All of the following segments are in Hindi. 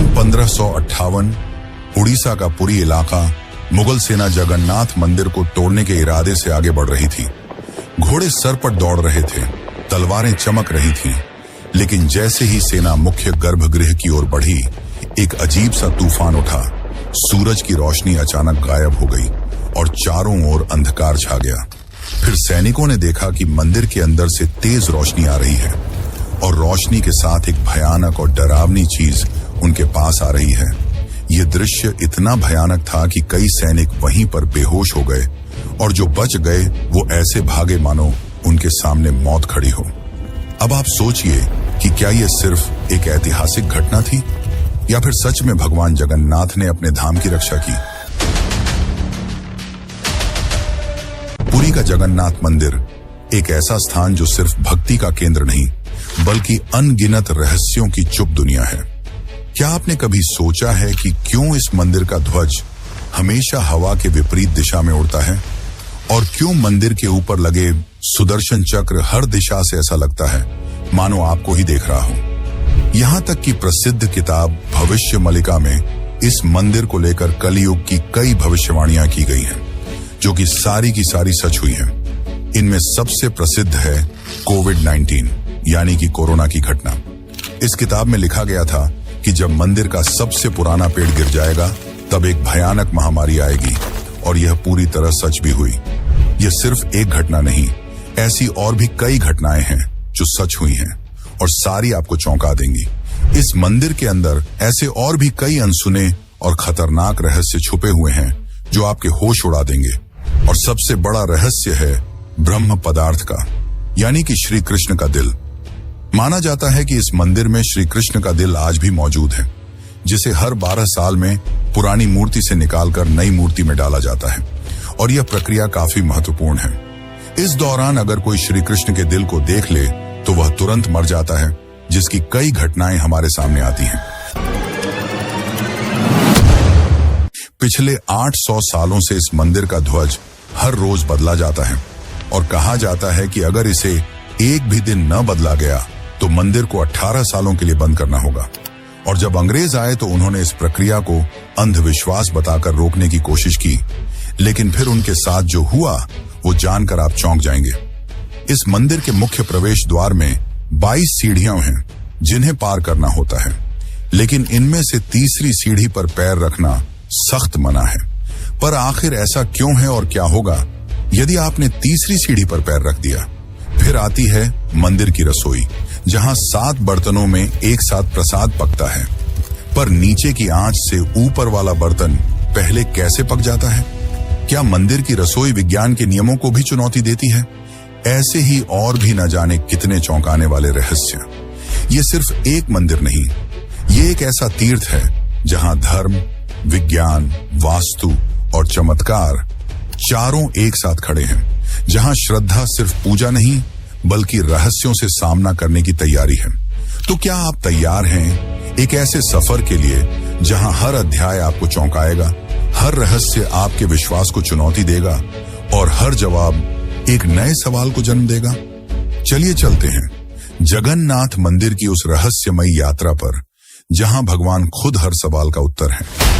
सन 1558 उड़ीसा का पुरी इलाका मुगल सेना जगन्नाथ मंदिर को तोड़ने के इरादे से आगे बढ़ रही थी। घोड़े सर पर दौड़ रहे थे, तलवारें चमक रही थीं, लेकिन जैसे ही सेना मुख्य गर्भगृह की ओर बढ़ी, एक अजीब सा तूफान उठा। सूरज की रोशनी अचानक गायब हो गई और चारों ओर अंधकार छा गया। फिर सैनिकों ने देखा कि मंदिर के अंदर से तेज रोशनी आ रही है और रोशनी के साथ एक भयानक और डरावनी चीज उनके पास आ रही है। यह दृश्य इतना भयानक था कि कई सैनिक वहीं पर बेहोश हो गए और जो बच गए वो ऐसे भागे मानो उनके सामने मौत खड़ी हो। अब आप सोचिए कि क्या यह सिर्फ एक ऐतिहासिक घटना थी या फिर सच में भगवान जगन्नाथ ने अपने धाम की रक्षा की। पुरी का जगन्नाथ मंदिर एक ऐसा स्थान जो सिर्फ भक्ति का केंद्र नहीं बल्कि अनगिनत रहस्यों की चुप दुनिया है। क्या आपने कभी सोचा है कि क्यों इस मंदिर का ध्वज हमेशा हवा के विपरीत दिशा में उड़ता है और क्यों मंदिर के ऊपर लगे सुदर्शन चक्र हर दिशा से ऐसा लगता है मानो आपको ही देख रहा हो। यहाँ तक कि प्रसिद्ध किताब भविष्य मलिका में इस मंदिर को लेकर कलयुग की कई भविष्यवाणियां की गई हैं, जो कि सारी की सारी सच हुई हैं। इनमें सबसे प्रसिद्ध है कोविड-19 यानी कि कोरोना की घटना। इस किताब में लिखा गया था कि जब मंदिर का सबसे पुराना पेड़ गिर जाएगा तब एक भयानक महामारी आएगी, और यह पूरी तरह सच भी हुई। यह सिर्फ एक घटना नहीं, ऐसी और भी कई घटनाएं हैं जो सच हुई हैं और सारी आपको चौंका देंगी। इस मंदिर के अंदर ऐसे और भी कई अनसुने और खतरनाक रहस्य छुपे हुए हैं जो आपके होश उड़ा देंगे। और सबसे बड़ा रहस्य है ब्रह्म पदार्थ का, यानी कि श्री कृष्ण का दिल। माना जाता है कि इस मंदिर में श्री कृष्ण का दिल आज भी मौजूद है, जिसे हर 12 साल में पुरानी मूर्ति से निकालकर नई मूर्ति में डाला जाता है, और यह प्रक्रिया काफी महत्वपूर्ण है। इस दौरान अगर कोई श्री कृष्ण के दिल को देख ले तो वह तुरंत मर जाता है, जिसकी कई घटनाएं हमारे सामने आती हैं। पिछले 800 सालों से इस मंदिर का ध्वज हर रोज बदला जाता है और कहा जाता है कि अगर इसे एक भी दिन न बदला गया तो मंदिर को 18 सालों के लिए बंद करना होगा। और जब अंग्रेज आए तो उन्होंने इस प्रक्रिया को अंधविश्वास बताकर रोकने की कोशिश की, लेकिन फिर उनके साथ जो हुआ वो जानकर आप चौंक जाएंगे। इस मंदिर के मुख्य प्रवेश द्वार में 22 सीढ़ियां हैं जिन्हें पार करना होता है, लेकिन इनमें से तीसरी सीढ़ी पर पैर रखना सख्त मना है। पर आखिर ऐसा क्यों है और क्या होगा यदि आपने तीसरी सीढ़ी पर पैर रख दिया? फिर आती है मंदिर की रसोई, जहां 7 बर्तनों में एक साथ प्रसाद पकता है। पर नीचे की आंच से ऊपर वाला बर्तन पहले कैसे पक जाता है? क्या मंदिर की रसोई विज्ञान के नियमों को भी चुनौती देती है? ऐसे ही और भी न जाने कितने चौंकाने वाले रहस्य। ये सिर्फ एक मंदिर नहीं, ये एक ऐसा तीर्थ है जहां धर्म, विज्ञान, वास्तु और चमत्कार चारों एक साथ खड़े हैं, जहां श्रद्धा सिर्फ पूजा नहीं बल्कि रहस्यों से सामना करने की तैयारी है। तो क्या आप तैयार हैं एक ऐसे सफर के लिए जहां हर अध्याय आपको चौंकाएगा, हर रहस्य आपके विश्वास को चुनौती देगा और हर जवाब एक नए सवाल को जन्म देगा? चलिए चलते हैं जगन्नाथ मंदिर की उस रहस्यमयी यात्रा पर, जहां भगवान खुद हर सवाल का उत्तर है।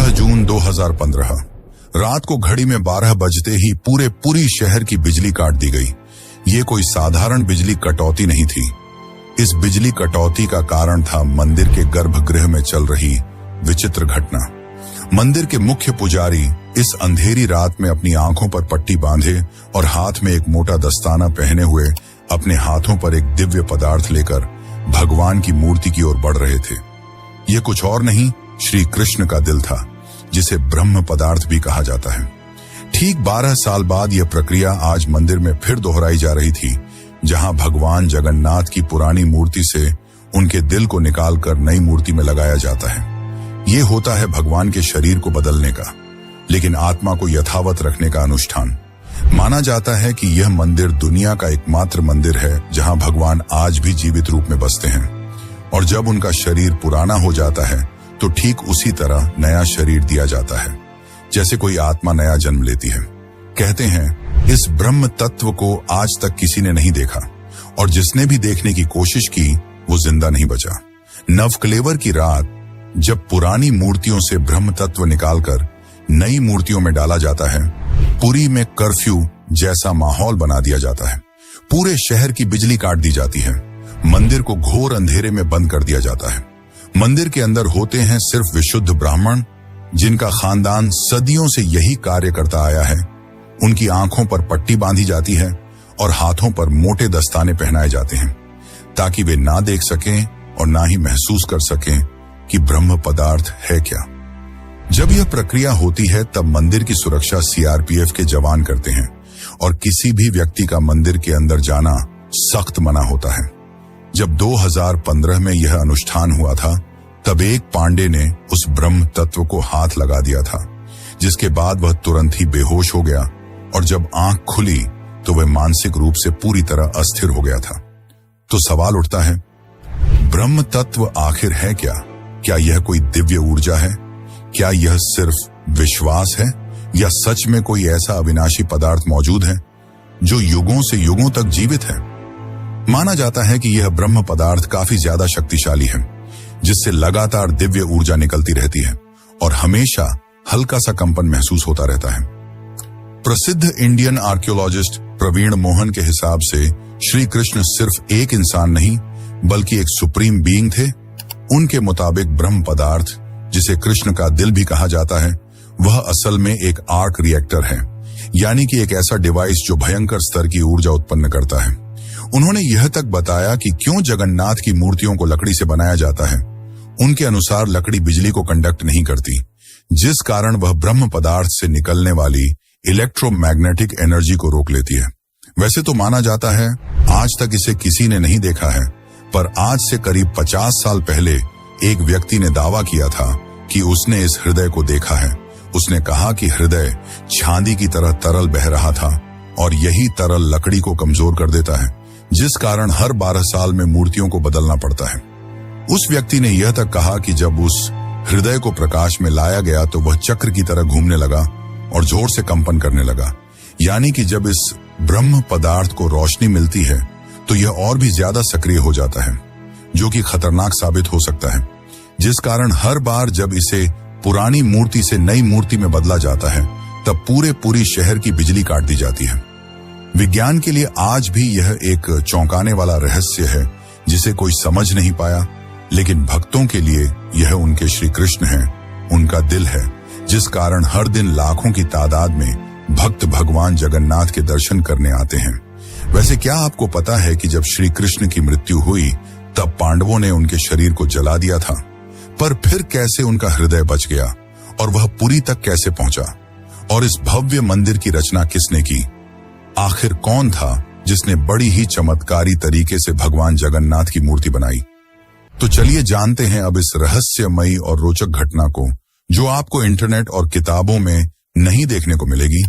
जून 2015 रात को घड़ी में 12 बजते ही पूरी शहर की बिजली काट दी गई। ये कोई साधारण बिजली कटौती नहीं थी। इस बिजली कटौती का कारण था मंदिर के गर्भगृह में चल रही विचित्र घटना। मंदिर के मुख्य पुजारी इस अंधेरी रात में अपनी आंखों पर पट्टी बांधे और हाथ में एक मोटा दस्ताना पहने हुए अपने हाथों पर एक दिव्य पदार्थ लेकर भगवान की मूर्ति की ओर बढ़ रहे थे। ये कुछ और नहीं, श्री कृष्ण का दिल था, जिसे ब्रह्म पदार्थ भी कहा जाता है। ठीक 12 साल बाद यह प्रक्रिया आज मंदिर में फिर दोहराई जा रही थी, जहां भगवान जगन्नाथ की पुरानी मूर्ति से उनके दिल को निकालकर नई मूर्ति में लगाया जाता है। ये होता है भगवान के शरीर को बदलने का, लेकिन आत्मा को यथावत रखने का अनुष्ठान। माना जाता है कि यह मंदिर दुनिया का एकमात्र मंदिर है जहां भगवान आज भी जीवित रूप में बसते हैं, और जब उनका शरीर पुराना हो जाता है तो ठीक उसी तरह नया शरीर दिया जाता है जैसे कोई आत्मा नया जन्म लेती है। कहते हैं इस ब्रह्म तत्व को आज तक किसी ने नहीं देखा, और जिसने भी देखने की कोशिश की वो जिंदा नहीं बचा। नवकलेवर की रात जब पुरानी मूर्तियों से ब्रह्म तत्व निकालकर नई मूर्तियों में डाला जाता है, पुरी में कर्फ्यू जैसा माहौल बना दिया जाता है। पूरे शहर की बिजली काट दी जाती है, मंदिर को घोर अंधेरे में बंद कर दिया जाता है। मंदिर के अंदर होते हैं सिर्फ विशुद्ध ब्राह्मण, जिनका खानदान सदियों से यही कार्य करता आया है। उनकी आंखों पर पट्टी बांधी जाती है और हाथों पर मोटे दस्ताने पहनाए जाते हैं, ताकि वे ना देख सकें और ना ही महसूस कर सकें कि ब्रह्म पदार्थ है क्या। जब यह प्रक्रिया होती है तब मंदिर की सुरक्षा सीआरपीएफ के जवान करते हैं, और किसी भी व्यक्ति का मंदिर के अंदर जाना सख्त मना होता है। जब 2015 में यह अनुष्ठान हुआ था, तब एक पांडे ने उस ब्रह्म तत्व को हाथ लगा दिया था, जिसके बाद वह तुरंत ही बेहोश हो गया, और जब आंख खुली तो वह मानसिक रूप से पूरी तरह अस्थिर हो गया था। तो सवाल उठता है, ब्रह्म तत्व आखिर है क्या? क्या यह कोई दिव्य ऊर्जा है? क्या यह सिर्फ विश्वास है, या सच में कोई ऐसा अविनाशी पदार्थ मौजूद है जो युगों से युगों तक जीवित है? माना जाता है कि यह ब्रह्म पदार्थ काफी ज्यादा शक्तिशाली है, जिससे लगातार दिव्य ऊर्जा निकलती रहती है और हमेशा हल्का सा कंपन महसूस होता रहता है। प्रसिद्ध इंडियन आर्कियोलॉजिस्ट प्रवीण मोहन के हिसाब से श्री कृष्ण सिर्फ एक इंसान नहीं बल्कि एक सुप्रीम बीइंग थे। उनके मुताबिक ब्रह्म पदार्थ, जिसे कृष्ण का दिल भी कहा जाता है, वह असल में एक आर्क रिएक्टर है, यानी कि एक ऐसा डिवाइस जो भयंकर स्तर की ऊर्जा उत्पन्न करता है। उन्होंने यह तक बताया कि क्यों जगन्नाथ की मूर्तियों को लकड़ी से बनाया जाता है। उनके अनुसार लकड़ी बिजली को कंडक्ट नहीं करती, जिस कारण वह ब्रह्म पदार्थ से निकलने वाली इलेक्ट्रोमैग्नेटिक एनर्जी को रोक लेती है। वैसे तो माना जाता है आज तक इसे किसी ने नहीं देखा है, पर आज से करीब 50 साल पहले एक व्यक्ति ने दावा किया था कि उसने इस हृदय को देखा है। उसने कहा कि हृदय चांदी की तरह तरल बह रहा था, और यही तरल लकड़ी को कमजोर कर देता है, जिस कारण हर 12 साल में मूर्तियों को बदलना पड़ता है। उस व्यक्ति ने यह तक कहा कि जब उस हृदय को प्रकाश में लाया गया तो वह चक्र की तरह घूमने लगा और जोर से कंपन करने लगा, यानी कि जब इस ब्रह्म पदार्थ को रोशनी मिलती है तो यह और भी ज्यादा सक्रिय हो जाता है, जो कि खतरनाक साबित हो सकता है, जिस कारण हर बार जब इसे पुरानी मूर्ति से नई मूर्ति में बदला जाता है तब पूरी शहर की बिजली काट दी जाती है। विज्ञान के लिए आज भी यह एक चौंकाने वाला रहस्य है जिसे कोई समझ नहीं पाया, लेकिन भक्तों के लिए यह उनके श्री कृष्ण है, उनका दिल है, जिस कारण हर दिन लाखों की तादाद में भक्त भगवान जगन्नाथ के दर्शन करने आते हैं। वैसे क्या आपको पता है कि जब श्री कृष्ण की मृत्यु हुई तब पांडवों ने उनके शरीर को जला दिया था, पर फिर कैसे उनका हृदय बच गया और वह पुरी तक कैसे पहुंचा? और इस भव्य मंदिर की रचना किसने की? आखिर कौन था जिसने बड़ी ही चमत्कारी तरीके से भगवान जगन्नाथ की मूर्ति बनाई? तो चलिए जानते हैं अब इस रहस्यमयी और रोचक घटना को, जो आपको इंटरनेट और किताबों में नहीं देखने को मिलेगी।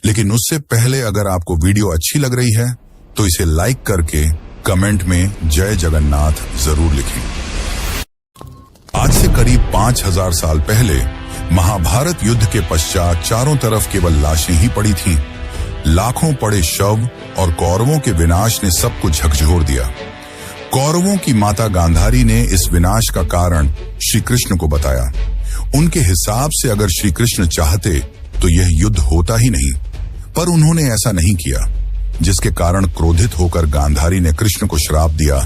लेकिन उससे पहले अगर आपको वीडियो अच्छी लग रही है तो इसे लाइक करके कमेंट में जय जगन्नाथ जरूर लिखें। आज से करीब 5000 साल पहले महाभारत युद्ध के पश्चात चारों तरफ केवल लाशें ही पड़ी थीं। लाखों पड़े शव और कौरवों के विनाश ने सबको झकझोर दिया। कौरवों की माता गांधारी ने इस विनाश का कारण श्री कृष्ण को बताया। उनके हिसाब से अगर श्री कृष्ण चाहते तो यह युद्ध होता ही नहीं, पर उन्होंने ऐसा नहीं किया, जिसके कारण क्रोधित होकर गांधारी ने कृष्ण को श्राप दिया,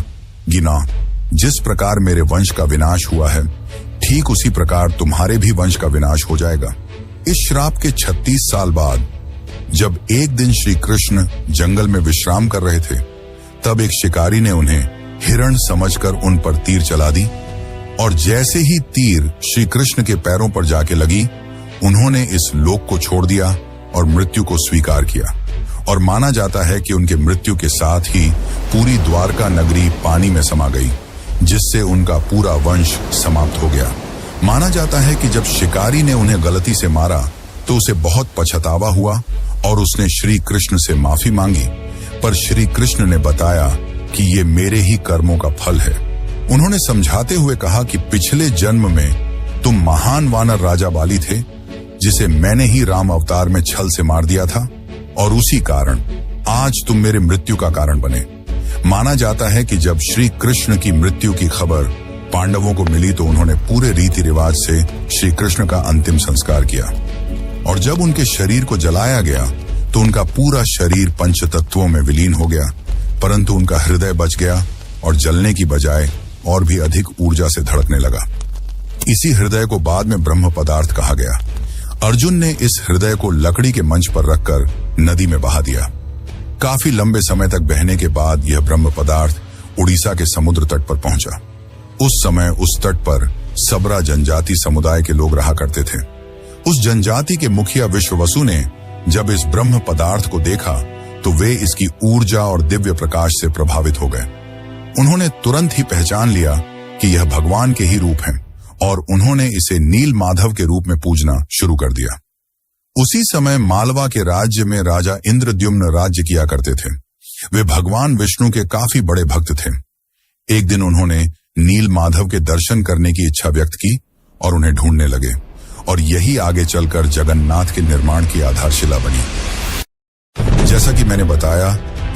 गिना, जिस प्रकार मेरे वंश का विनाश हुआ है ठीक उसी प्रकार तुम्हारे भी वंश का विनाश हो जाएगा। इस श्राप के 36 साल बाद जब एक दिन श्री कृष्ण जंगल में विश्राम कर रहे थे, तब एक शिकारी ने उन्हें हिरण समझकर उन पर तीर चला दी, और जैसे ही तीर श्री कृष्ण के पैरों पर जाके लगी, उन्होंने इस लोक को छोड़ दिया और मृत्यु को स्वीकार किया। और माना जाता है कि उनके मृत्यु के साथ ही पूरी द्वारका नगरी पानी में समा गई, जिससे उनका पूरा वंश समाप्त हो गया। माना जाता है कि जब शिकारी ने उन्हें गलती से मारा तो उसे बहुत पछतावा हुआ और उसने श्री कृष्ण से माफी मांगी, पर श्री कृष्ण ने बताया कि ये मेरे ही कर्मों का फल है। उन्होंने समझाते हुए कहा कि पिछले जन्म में तुम महान वानर राजा बाली थे, जिसे मैंने ही राम अवतार में छल से मार दिया था, और उसी कारण आज तुम मेरे मृत्यु का कारण बने। माना जाता है कि जब श्री कृष्ण की मृत्यु की खबर पांडवों को मिली तो उन्होंने पूरे रीति रिवाज से श्री कृष्ण का अंतिम संस्कार किया, और जब उनके शरीर को जलाया गया तो उनका पूरा शरीर पंचतत्वों में विलीन हो गया, परंतु उनका हृदय बच गया और जलने की बजाय और भी अधिक ऊर्जा से धड़कने लगा। इसी हृदय को बाद में ब्रह्म पदार्थ कहा गया। अर्जुन ने इस हृदय को लकड़ी के मंच पर रखकर नदी में बहा दिया। काफी लंबे समय तक बहने के बाद यह ब्रह्म पदार्थ उड़ीसा के समुद्र तट पर पहुंचा। उस समय उस तट पर सबरा जनजाति समुदाय के लोग रहा करते थे। उस जनजाति के मुखिया विश्ववसु ने जब इस ब्रह्म पदार्थ को देखा तो वे इसकी ऊर्जा और दिव्य प्रकाश से प्रभावित हो गए। उन्होंने तुरंत ही पहचान लिया कि यह भगवान के ही रूप हैं, और उन्होंने इसे नील माधव के रूप में पूजना शुरू कर दिया। उसी समय मालवा के राज्य में राजा इंद्रद्युम्न राज्य किया करते थे। वे भगवान विष्णु के काफी बड़े भक्त थे। एक दिन उन्होंने नील माधव के दर्शन करने की इच्छा व्यक्त की और उन्हें ढूंढने लगे, और यही आगे चलकर जगन्नाथ के निर्माण की आधारशिला बनी। जैसा कि मैंने बताया,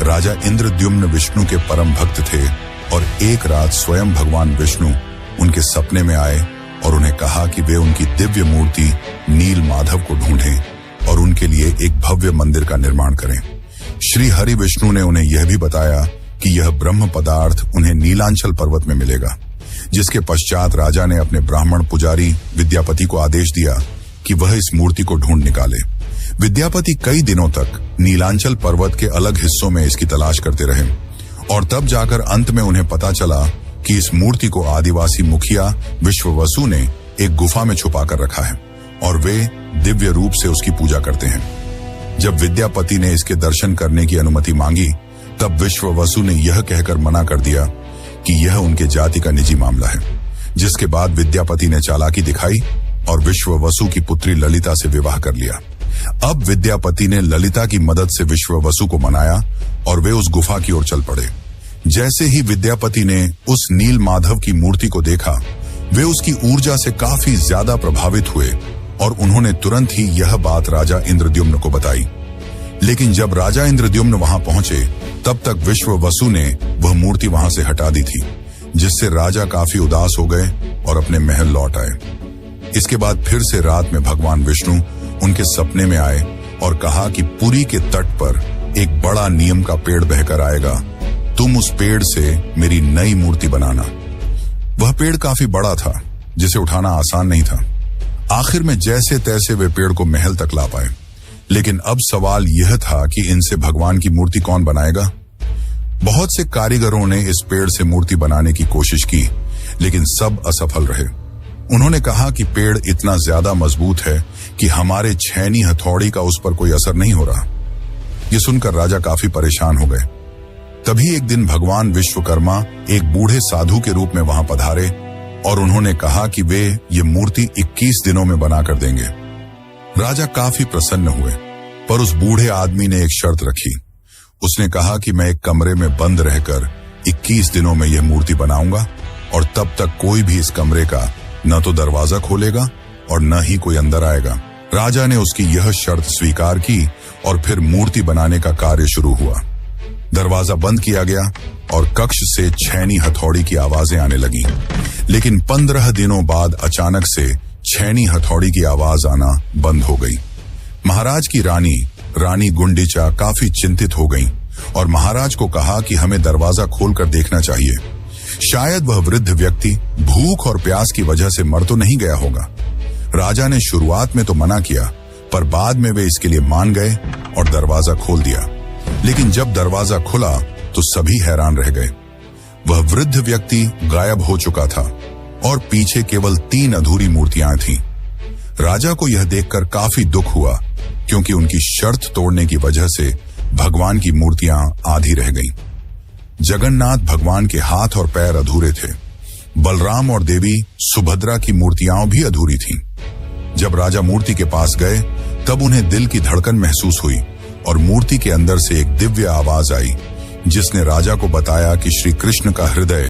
राजा इंद्रद्युम्न विष्णु के परम भक्त थे, और एक रात स्वयं भगवान विष्णु उनके सपने में आए और उन्हें कहा कि वे उनकी दिव्य मूर्ति नील माधव को ढूंढें और उनके लिए एक भव्य मंदिर का निर्माण करें। श्री हरि विष्णु ने उन्हें यह भी बताया कि यह ब्रह्म पदार्थ उन्हें नीलांचल पर्वत में मिलेगा, जिसके पश्चात राजा ने अपने ब्राह्मण पुजारी विद्यापति को आदेश दिया कि वह इस मूर्ति को ढूंढ निकाले। विद्यापति कई दिनों तक नीलांचल पर्वत के अलग हिस्सों में इसकी तलाश करते रहे, और तब जाकर अंत में उन्हें पता चला कि इस मूर्ति को आदिवासी मुखिया विश्ववसु ने एक गुफा में छुपा कर रखा है, और वे दिव्य रूप से उसकी पूजा करते हैं। जब विद्यापति ने इसके दर्शन करने की अनुमति मांगी, तब विश्ववसु ने यह कहकर मना कर दिया कि यह उनके जाति का निजी मामला है। जिसके बाद विद्यापति ने चालाकी दिखाई और विश्ववसु की पुत्री ललिता से विवाह कर लिया। अब विद्यापति ने ललिता की मदद से विश्ववसु को मनाया और वे उस गुफा की ओर चल पड़े। जैसे ही विद्यापति ने उस नील माधव की मूर्ति को देखा, वे उसकी ऊर्जा से काफी ज्यादा प्रभावित हुए और उन्होंने तुरंत ही यह बात राजा इंद्रद्युम्न को बताई। लेकिन जब राजा इंद्रद्युम्न वहां पहुंचे, तब तक विश्ववसु ने वह मूर्ति वहां से हटा दी थी, जिससे राजा काफी उदास हो गए और अपने महल लौट आए। इसके बाद फिर से रात में भगवान विष्णु उनके सपने में आए और कहा कि पुरी के तट पर एक बड़ा नीम का पेड़ बहकर आएगा, तुम उस पेड़ से मेरी नई मूर्ति बनाना। वह पेड़ काफी बड़ा था, जिसे उठाना आसान नहीं था। आखिर में जैसे तैसे वे पेड़ को महल तक ला पाए, लेकिन अब सवाल यह था कि इनसे भगवान की मूर्ति कौन बनाएगा। बहुत से कारीगरों ने इस पेड़ से मूर्ति बनाने की कोशिश की, लेकिन सब असफल रहे। उन्होंने कहा कि पेड़ इतना ज्यादा मजबूत है कि हमारे छेनी हथौड़ी का उस पर कोई असर नहीं हो रहा। ये सुनकर राजा काफी परेशान हो गए। तभी एक दिन भगवान विश्वकर्मा एक बूढ़े साधु के रूप में वहां पधारे और उन्होंने कहा कि वे ये मूर्ति 21 दिनों में बनाकर देंगे। राजा काफी प्रसन्न हुए, पर उस बूढ़े आदमी ने एक शर्त रखी। उसने कहा कि मैं एक कमरे में बंद रहकर 21 दिनों में यह मूर्ति बनाऊंगा, और तब तक कोई भी इस कमरे का न तो दरवाजा खोलेगा और न ही कोई अंदर आएगा। राजा ने उसकी यह शर्त स्वीकार की और फिर मूर्ति बनाने का कार्य शुरू हुआ। दरवाजा बंद किया गया और कक्ष से छेनी हथौड़ी की आवाजें आने लगी, लेकिन 15 दिनों बाद अचानक से छेनी हथौड़ी की आवाज आना बंद हो गई। महाराज की रानी गुंडीचा काफी चिंतित हो गई और महाराज को कहा कि हमें दरवाजा खोलकर देखना चाहिए। शायद वह वृद्ध व्यक्ति भूख और प्यास की वजह से मर तो नहीं गया होगा। राजा ने शुरुआत में तो मना किया, पर बाद में वे इसके लिए मान गए और दरवाजा खोल दिया। लेकिन जब दरवाजा खुला तो सभी हैरान रह गए। वह वृद्ध व्यक्ति गायब हो चुका था और पीछे केवल 3 अधूरी मूर्तियां थीं। राजा को यह देखकर काफी दुख हुआ, क्योंकि उनकी शर्त तोड़ने की वजह से भगवान की मूर्तियां आधी रह गईं। जगन्नाथ भगवान के हाथ और पैर अधूरे थे। बलराम और देवी सुभद्रा की मूर्तियां भी अधूरी थीं। जब राजा मूर्ति के पास गए, तब उन्हें दिल की धड़कन महसूस हुई और मूर्ति के अंदर से एक दिव्य आवाज आई, जिसने राजा को बताया कि श्री कृष्ण का हृदय